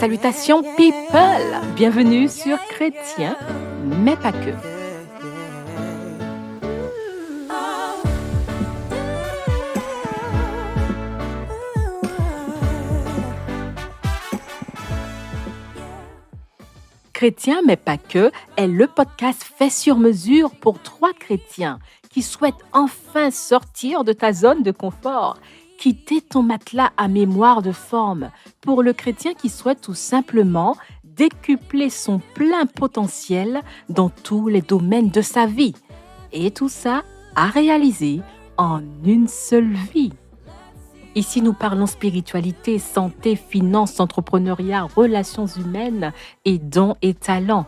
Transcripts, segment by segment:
Salutations people! Bienvenue sur Chrétien, mais pas que. Chrétien, mais pas que, est le podcast fait sur mesure pour 3 chrétiens qui souhaitent enfin sortir de ta zone de confort, quitter ton matelas à mémoire de forme, pour le chrétien qui souhaite tout simplement décupler son plein potentiel dans tous les domaines de sa vie. Et tout ça à réaliser en une seule vie. Ici, nous parlons spiritualité, santé, finances, entrepreneuriat, relations humaines et dons et talents.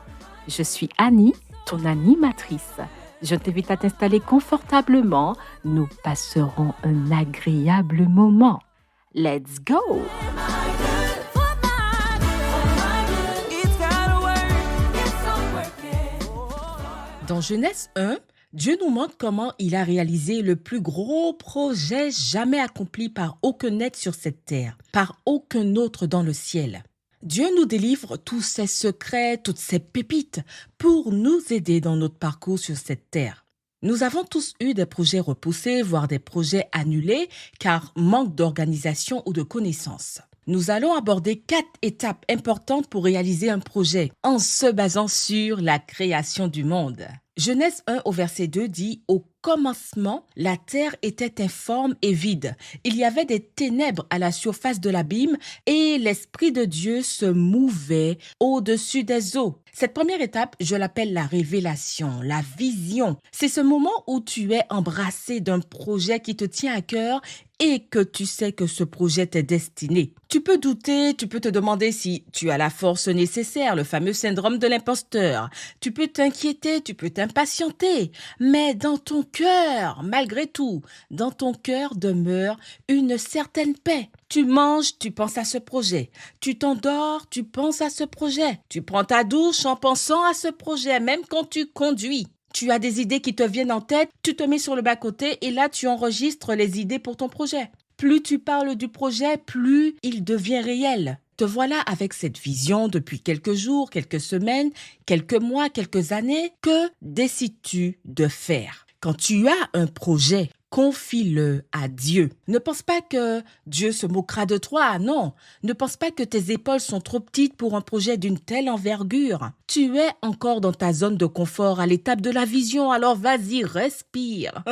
Je suis Annie, ton animatrice. Je t'invite à t'installer confortablement. Nous passerons un agréable moment. Let's go! Dans Genèse 1, Dieu nous montre comment il a réalisé le plus gros projet jamais accompli par aucun être sur cette terre, par aucun autre dans le ciel. Dieu nous délivre tous ses secrets, toutes ses pépites pour nous aider dans notre parcours sur cette terre. Nous avons tous eu des projets repoussés, voire des projets annulés, car manque d'organisation ou de connaissances. Nous allons aborder 4 étapes importantes pour réaliser un projet, en se basant sur la création du monde. Genèse 1 au verset 2 dit « Au commencement, la terre était informe et vide. Il y avait des ténèbres à la surface de l'abîme et l'Esprit de Dieu se mouvait au-dessus des eaux. » Cette première étape, je l'appelle la révélation, la vision. C'est ce moment où tu es embrassé d'un projet qui te tient à cœur et que tu sais que ce projet t'est destiné. Tu peux douter, tu peux te demander si tu as la force nécessaire, le fameux syndrome de l'imposteur. Tu peux t'inquiéter, tu peux t'impatienter, mais dans ton cœur, malgré tout, dans ton cœur demeure une certaine paix. Tu manges, tu penses à ce projet. Tu t'endors, tu penses à ce projet. Tu prends ta douche en pensant à ce projet, même quand tu conduis. Tu as des idées qui te viennent en tête, tu te mets sur le bas-côté et là tu enregistres les idées pour ton projet. Plus tu parles du projet, plus il devient réel. Te voilà avec cette vision depuis quelques jours, quelques semaines, quelques mois, quelques années. Que décides-tu de faire? Quand tu as un projet, confie-le à Dieu. Ne pense pas que Dieu se moquera de toi, non. Ne pense pas que tes épaules sont trop petites pour un projet d'une telle envergure. Tu es encore dans ta zone de confort à l'étape de la vision, alors vas-y, respire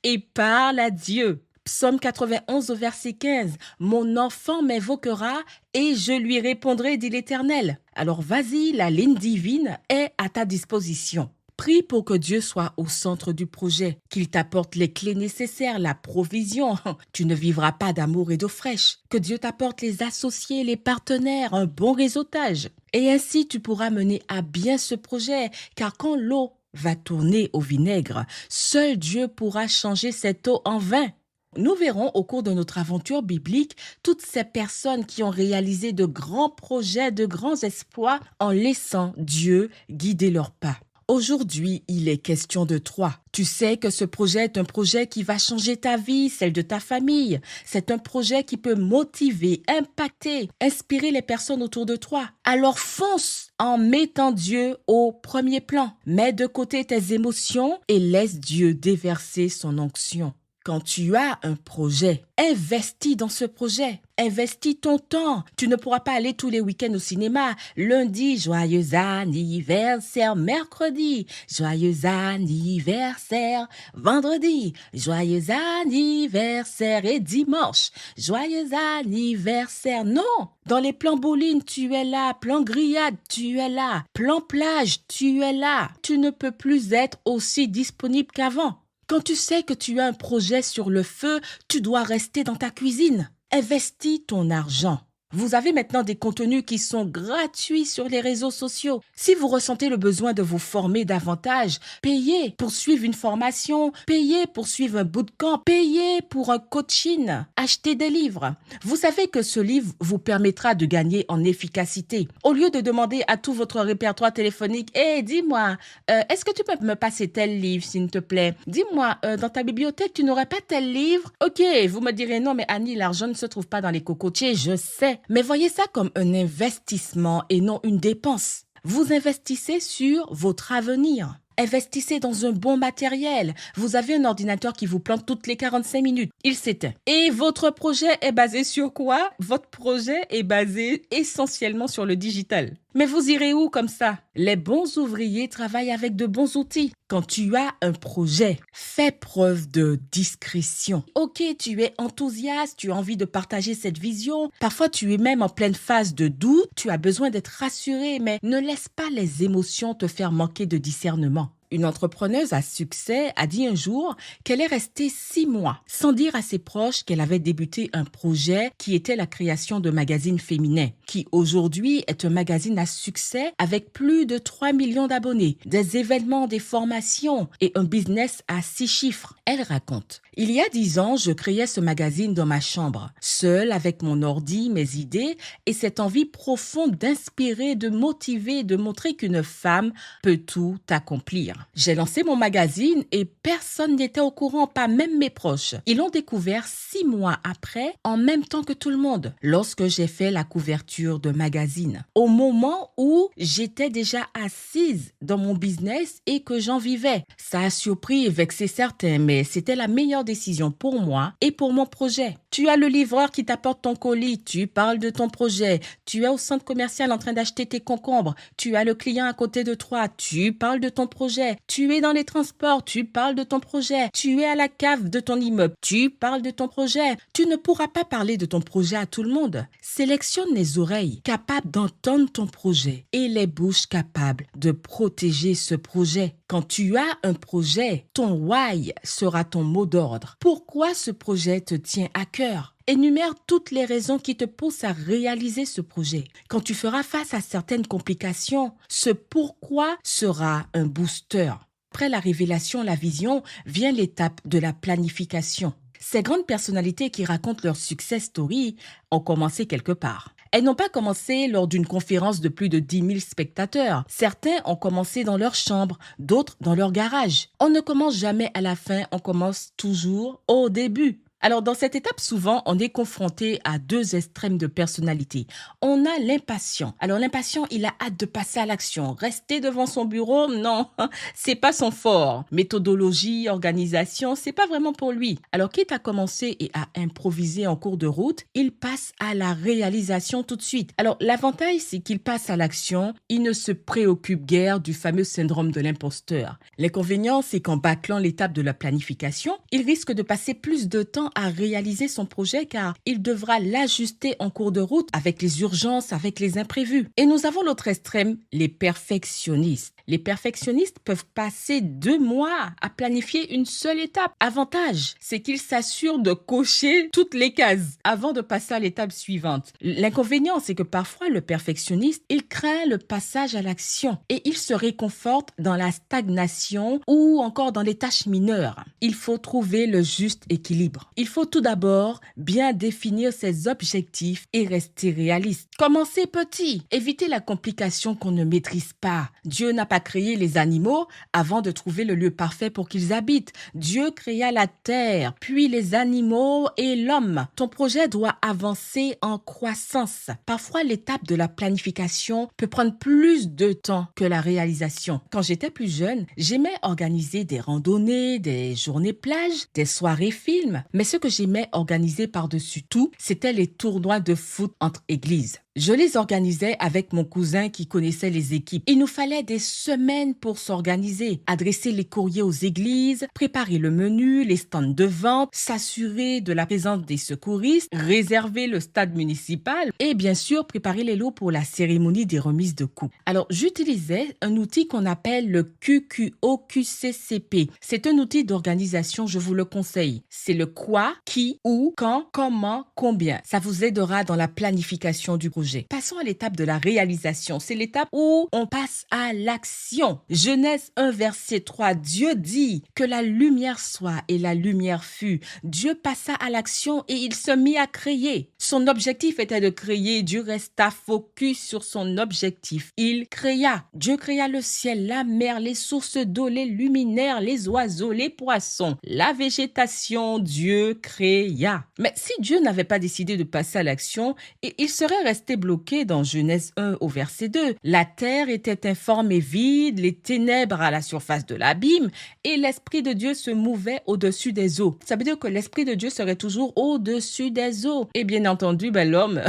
et parle à Dieu. Psaume 91 au verset 15. « Mon enfant m'invoquera et je lui répondrai, dit l'Éternel. » Alors vas-y, la ligne divine est à ta disposition. Prie pour que Dieu soit au centre du projet, qu'il t'apporte les clés nécessaires, la provision. Tu ne vivras pas d'amour et d'eau fraîche. Que Dieu t'apporte les associés, les partenaires, un bon réseautage. Et ainsi, tu pourras mener à bien ce projet, car quand l'eau va tourner au vinaigre, seul Dieu pourra changer cette eau en vin. Nous verrons au cours de notre aventure biblique toutes ces personnes qui ont réalisé de grands projets, de grands exploits en laissant Dieu guider leurs pas. Aujourd'hui, il est question de toi. Tu sais que ce projet est un projet qui va changer ta vie, celle de ta famille. C'est un projet qui peut motiver, impacter, inspirer les personnes autour de toi. Alors fonce en mettant Dieu au premier plan. Mets de côté tes émotions et laisse Dieu déverser son onction. Quand tu as un projet, investis dans ce projet. Investis ton temps. Tu ne pourras pas aller tous les week-ends au cinéma. Lundi, joyeux anniversaire. Mercredi, joyeux anniversaire. Vendredi, joyeux anniversaire. Et dimanche, joyeux anniversaire. Non! Dans les plans bowling, tu es là. Plan grillade, tu es là. Plan plage, tu es là. Tu ne peux plus être aussi disponible qu'avant. Quand tu sais que tu as un projet sur le feu, tu dois rester dans ta cuisine. Investis ton argent. Vous avez maintenant des contenus qui sont gratuits sur les réseaux sociaux. Si vous ressentez le besoin de vous former davantage, payez pour suivre une formation, payez pour suivre un bootcamp, payez pour un coaching, achetez des livres. Vous savez que ce livre vous permettra de gagner en efficacité. Au lieu de demander à tout votre répertoire téléphonique, « Hey, dis-moi, est-ce que tu peux me passer tel livre, s'il te plaît? Dis-moi, dans ta bibliothèque, tu n'aurais pas tel livre? » Ok, vous me direz, non, mais Annie, l'argent ne se trouve pas dans les cocotiers, je sais. mais voyez ça comme un investissement et non une dépense. Vous investissez sur votre avenir. Investissez dans un bon matériel. Vous avez un ordinateur qui vous plante toutes les 45 minutes. Il s'éteint. Et votre projet est basé sur quoi? Votre projet est basé essentiellement sur le digital. Mais vous irez où comme ça? Les bons ouvriers travaillent avec de bons outils. Quand tu as un projet, fais preuve de discrétion. Ok, tu es enthousiaste, tu as envie de partager cette vision. Parfois, tu es même en pleine phase de doute. Tu as besoin d'être rassuré, mais ne laisse pas les émotions te faire manquer de discernement. Une entrepreneuse à succès a dit un jour qu'elle est restée 6 mois sans dire à ses proches qu'elle avait débuté un projet qui était la création de magazines féminins, qui aujourd'hui est un magazine à succès avec plus de 3 millions d'abonnés, des événements, des formations et un business à 6 chiffres. Elle raconte: il y a 10 ans, je créais ce magazine dans ma chambre, seule avec mon ordi, mes idées et cette envie profonde d'inspirer, de motiver, de montrer qu'une femme peut tout accomplir. J'ai lancé mon magazine et personne n'était au courant, pas même mes proches. Ils l'ont découvert 6 mois après, en même temps que tout le monde, lorsque j'ai fait la couverture de magazine. Au moment où j'étais déjà assise dans mon business et que j'en vivais. Ça a surpris et vexé certains, mais c'était la meilleure décision pour moi et pour mon projet. Tu as le livreur qui t'apporte ton colis, tu parles de ton projet. Tu es au centre commercial en train d'acheter tes concombres. Tu as le client à côté de toi, tu parles de ton projet. Tu es dans les transports, tu parles de ton projet. Tu es à la cave de ton immeuble, tu parles de ton projet. Tu ne pourras pas parler de ton projet à tout le monde. Sélectionne les oreilles capables d'entendre ton projet et les bouches capables de protéger ce projet. Quand tu as un projet, ton why sera ton mot d'ordre. Pourquoi ce projet te tient à cœur? Énumère toutes les raisons qui te poussent à réaliser ce projet. Quand tu feras face à certaines complications, ce pourquoi sera un booster. Après la révélation, la vision, vient l'étape de la planification. Ces grandes personnalités qui racontent leur success story ont commencé quelque part. Elles n'ont pas commencé lors d'une conférence de plus de 10 000 spectateurs. Certains ont commencé dans leur chambre, d'autres dans leur garage. On ne commence jamais à la fin, on commence toujours au début. Alors, dans cette étape, souvent, on est confronté à 2 extrêmes de personnalité. On a l'impatient. Alors, l'impatient, il a hâte de passer à l'action. Rester devant son bureau, non, c'est pas son fort. Méthodologie, organisation, c'est pas vraiment pour lui. Alors, quitte à commencer et à improviser en cours de route, il passe à la réalisation tout de suite. Alors, l'avantage, c'est qu'il passe à l'action. Il ne se préoccupe guère du fameux syndrome de l'imposteur. L'inconvénient, c'est qu'en bâclant l'étape de la planification, il risque de passer plus de temps à réaliser son projet car il devra l'ajuster en cours de route avec les urgences, avec les imprévus. Et nous avons l'autre extrême, les perfectionnistes. Les perfectionnistes peuvent passer 2 mois à planifier une seule étape. Avantage, c'est qu'ils s'assurent de cocher toutes les cases avant de passer à l'étape suivante. L'inconvénient, c'est que parfois le perfectionniste, il craint le passage à l'action et il se réconforte dans la stagnation ou encore dans les tâches mineures. Il faut trouver le juste équilibre. Il faut tout d'abord bien définir ses objectifs et rester réaliste. Commencez petit, évitez la complication qu'on ne maîtrise pas. Dieu n'a pas créé les animaux avant de trouver le lieu parfait pour qu'ils habitent. Dieu créa la terre, puis les animaux et l'homme. Ton projet doit avancer en croissance. Parfois, l'étape de la planification peut prendre plus de temps que la réalisation. Quand j'étais plus jeune, j'aimais organiser des randonnées, des journées plage, des soirées films. Mais ce que j'aimais organiser par-dessus tout, c'était les tournois de foot entre églises. Je les organisais avec mon cousin qui connaissait les équipes. Il nous fallait des semaines pour s'organiser, adresser les courriers aux églises, préparer le menu, les stands de vente, s'assurer de la présence des secouristes, réserver le stade municipal et bien sûr préparer les lots pour la cérémonie des remises de coupes. Alors j'utilisais un outil qu'on appelle le QQOQCCP. C'est un outil d'organisation, je vous le conseille. C'est le quoi, qui, où, quand, comment, combien. Ça vous aidera dans la planification du projet. projet. Passons à l'étape de la réalisation. C'est l'étape où on passe à l'action. Genèse 1, verset 3. Dieu dit que la lumière soit et la lumière fut. Dieu passa à l'action et il se mit à créer. Son objectif était de créer. Dieu resta focus sur son objectif. Il créa. Dieu créa le ciel, la mer, les sources d'eau, les luminaires, les oiseaux, les poissons, la végétation. Dieu créa. Mais si Dieu n'avait pas décidé de passer à l'action, il serait resté bloqué dans Genèse 1 au verset 2. La terre était informe et vide, les ténèbres à la surface de l'abîme et l'Esprit de Dieu se mouvait au-dessus des eaux. Ça veut dire que l'Esprit de Dieu serait toujours au-dessus des eaux. Et bien entendu, l'homme,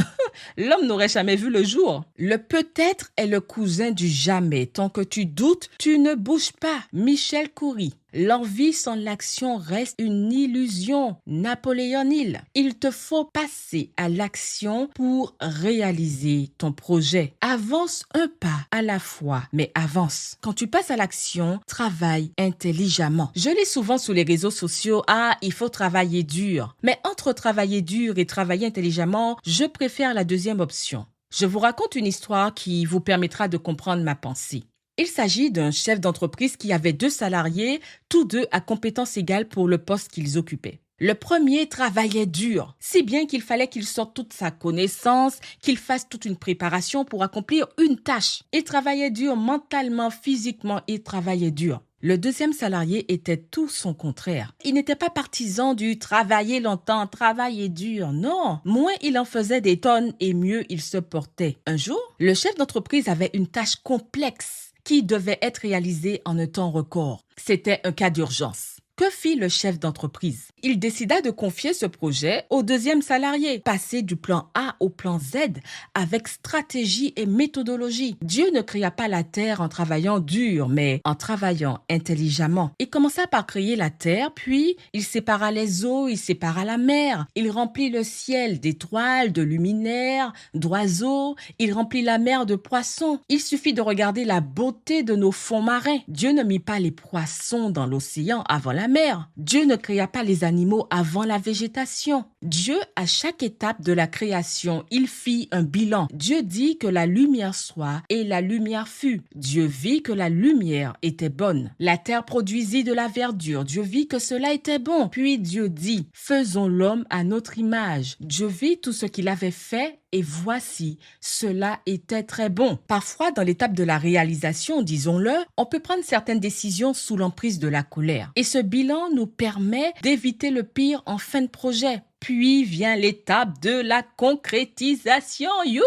l'homme n'aurait jamais vu le jour. Le peut-être est le cousin du jamais. Tant que tu doutes, tu ne bouges pas. Michel Coury. L'envie sans l'action reste une illusion. Napoléon Hill. Il te faut passer à l'action pour réaliser ton projet. Avance un pas à la fois, mais avance. Quand tu passes à l'action, travaille intelligemment. Je lis souvent sur les réseaux sociaux, il faut travailler dur. Mais entre travailler dur et travailler intelligemment, je préfère la deuxième option. Je vous raconte une histoire qui vous permettra de comprendre ma pensée. Il s'agit d'un chef d'entreprise qui avait 2 salariés, tous 2 à compétences égales pour le poste qu'ils occupaient. Le premier travaillait dur, si bien qu'il fallait qu'il sorte toute sa connaissance, qu'il fasse toute une préparation pour accomplir une tâche. Il travaillait dur mentalement, physiquement, il travaillait dur. Le deuxième salarié était tout son contraire. Il n'était pas partisan du travailler longtemps, travailler dur. Non, moins il en faisait des tonnes et mieux il se portait. Un jour, le chef d'entreprise avait une tâche complexe qui devait être réalisée en un temps record. C'était un cas d'urgence. Que fit le chef d'entreprise? Il décida de confier ce projet au deuxième salarié, passer du plan A au plan Z avec stratégie et méthodologie. Dieu ne créa pas la terre en travaillant dur, mais en travaillant intelligemment. Il commença par créer la terre, puis il sépara les eaux, il sépara la mer. Il remplit le ciel d'étoiles, de luminaires, d'oiseaux. Il remplit la mer de poissons. Il suffit de regarder la beauté de nos fonds marins. Dieu ne mit pas les poissons dans l'océan avant la mer. Dieu ne créa pas les animaux avant la végétation. Dieu, à chaque étape de la création, il fit un bilan. Dieu dit que la lumière soit et la lumière fut. Dieu vit que la lumière était bonne. La terre produisit de la verdure. Dieu vit que cela était bon. Puis Dieu dit, faisons l'homme à notre image. Dieu vit tout ce qu'il avait fait et voici, cela était très bon. Parfois, dans l'étape de la réalisation, disons-le, on peut prendre certaines décisions sous l'emprise de la colère. Et ce bilan nous permet d'éviter le pire en fin de projet. Puis vient l'étape de la concrétisation. Youhou!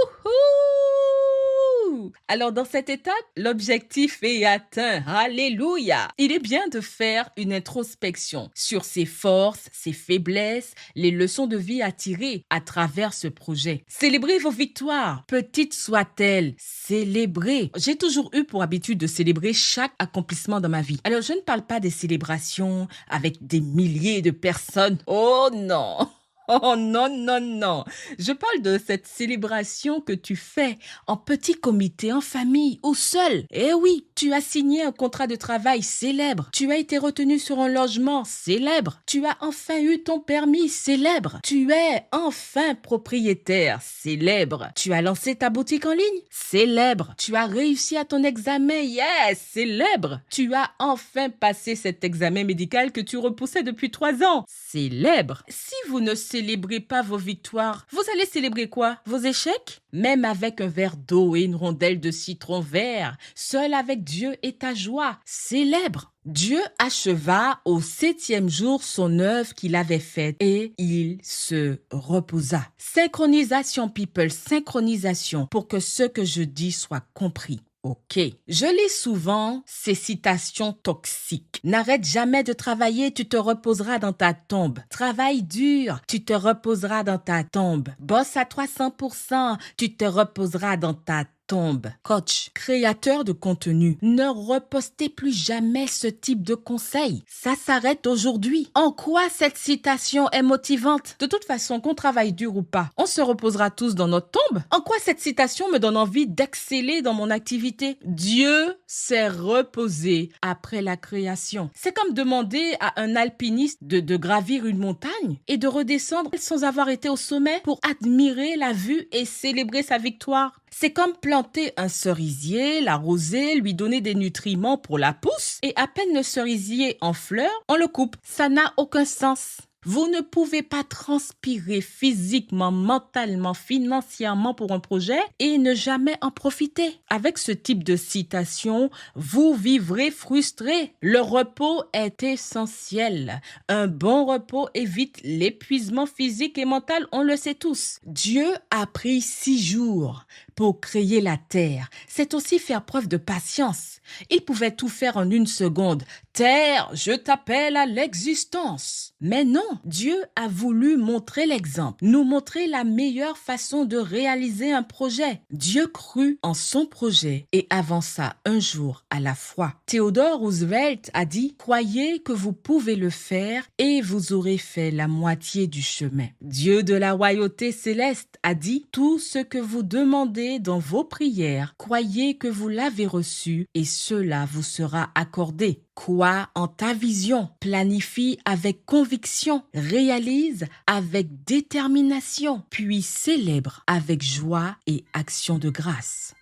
Alors dans cette étape, l'objectif est atteint. Alléluia! Il est bien de faire une introspection sur ses forces, ses faiblesses, les leçons de vie à tirer à travers ce projet. Célébrez vos victoires, petites soient-elles. Célébrez. J'ai toujours eu pour habitude de célébrer chaque accomplissement dans ma vie. Alors je ne parle pas des célébrations avec des milliers de personnes. Oh non! Oh non, non, non. Je parle de cette célébration que tu fais en petit comité, en famille ou seul. Eh oui, tu as signé un contrat de travail, célèbre. Tu as été retenu sur un logement, célèbre. Tu as enfin eu ton permis, célèbre. Tu es enfin propriétaire, célèbre. Tu as lancé ta boutique en ligne, célèbre. Tu as réussi à ton examen, yes, célèbre. Tu as enfin passé cet examen médical que tu repoussais depuis 3 ans, célèbre. Si vous ne célébrez pas vos victoires, vous allez célébrer quoi? Vos échecs? Même avec un verre d'eau et une rondelle de citron vert, seul avec Dieu et ta joie, célèbre. Dieu acheva au 7e jour son œuvre qu'il avait faite et il se reposa. Synchronisation, people, synchronisation pour que ce que je dis soit compris. Ok. Je lis souvent ces citations toxiques. N'arrête jamais de travailler, tu te reposeras dans ta tombe. Travaille dur, tu te reposeras dans ta tombe. Bosse à 300%, tu te reposeras dans ta tombe. Coach, créateur de contenu, ne repostez plus jamais ce type de conseil. Ça s'arrête aujourd'hui. En quoi cette citation est motivante? De toute façon, qu'on travaille dur ou pas, on se reposera tous dans notre tombe. En quoi cette citation me donne envie d'exceller dans mon activité? Dieu s'est reposé après la création. C'est comme demander à un alpiniste de gravir une montagne et de redescendre sans avoir été au sommet pour admirer la vue et célébrer sa victoire. C'est comme planter un cerisier, l'arroser, lui donner des nutriments pour la pousse et à peine le cerisier en fleurs, on le coupe. Ça n'a aucun sens. Vous ne pouvez pas transpirer physiquement, mentalement, financièrement pour un projet et ne jamais en profiter. Avec ce type de citation, vous vivrez frustré. Le repos est essentiel. Un bon repos évite l'épuisement physique et mental, on le sait tous. Dieu a pris 6 jours pour créer la terre. C'est aussi faire preuve de patience. Il pouvait tout faire en 1 seconde. Terre, je t'appelle à l'existence. Mais non, Dieu a voulu montrer l'exemple, nous montrer la meilleure façon de réaliser un projet. Dieu crut en son projet et avança un jour à la fois. Theodore Roosevelt a dit « Croyez que vous pouvez le faire et vous aurez fait la moitié du chemin. » Dieu de la royauté céleste a dit « Tout ce que vous demandez dans vos prières, croyez que vous l'avez reçu et cela vous sera accordé. » Crois en ta vision, planifie avec conviction, réalise avec détermination, puis célèbre avec joie et action de grâce.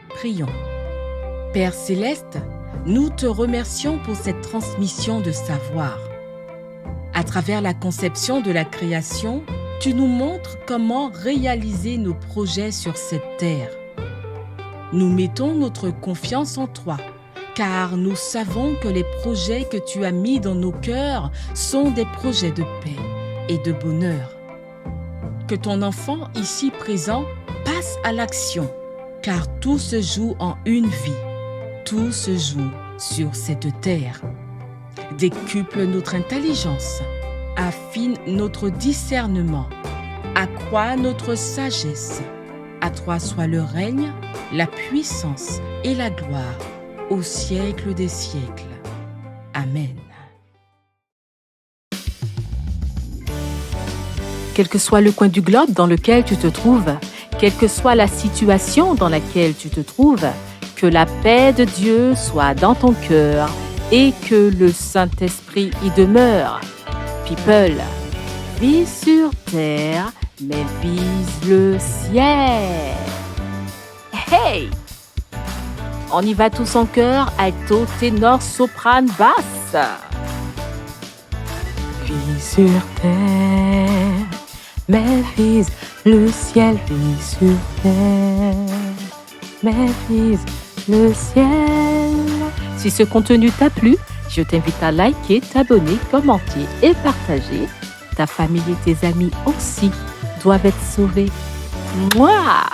Prions. Père Céleste, nous te remercions pour cette transmission de savoir. À travers la conception de la création, tu nous montres comment réaliser nos projets sur cette terre. Nous mettons notre confiance en toi, car nous savons que les projets que tu as mis dans nos cœurs sont des projets de paix et de bonheur. Que ton enfant ici présent passe à l'action, car tout se joue en une vie, tout se joue sur cette terre. Décuple notre intelligence, affine notre discernement, accroît notre sagesse. À toi soit le règne, la puissance et la gloire au siècle des siècles. Amen. Quel que soit le coin du globe dans lequel tu te trouves, quelle que soit la situation dans laquelle tu te trouves, que la paix de Dieu soit dans ton cœur et que le Saint-Esprit y demeure. People, vis sur terre, mais vise le ciel. Hey! On y va tous en chœur, alto, ténor, soprane, basse. Vis sur terre, mais vise le ciel. Vis sur terre, mais vise le ciel. Si ce contenu t'a plu, je t'invite à liker, t'abonner, commenter et partager. Ta famille et tes amis aussi doivent être sauvés. Mouah!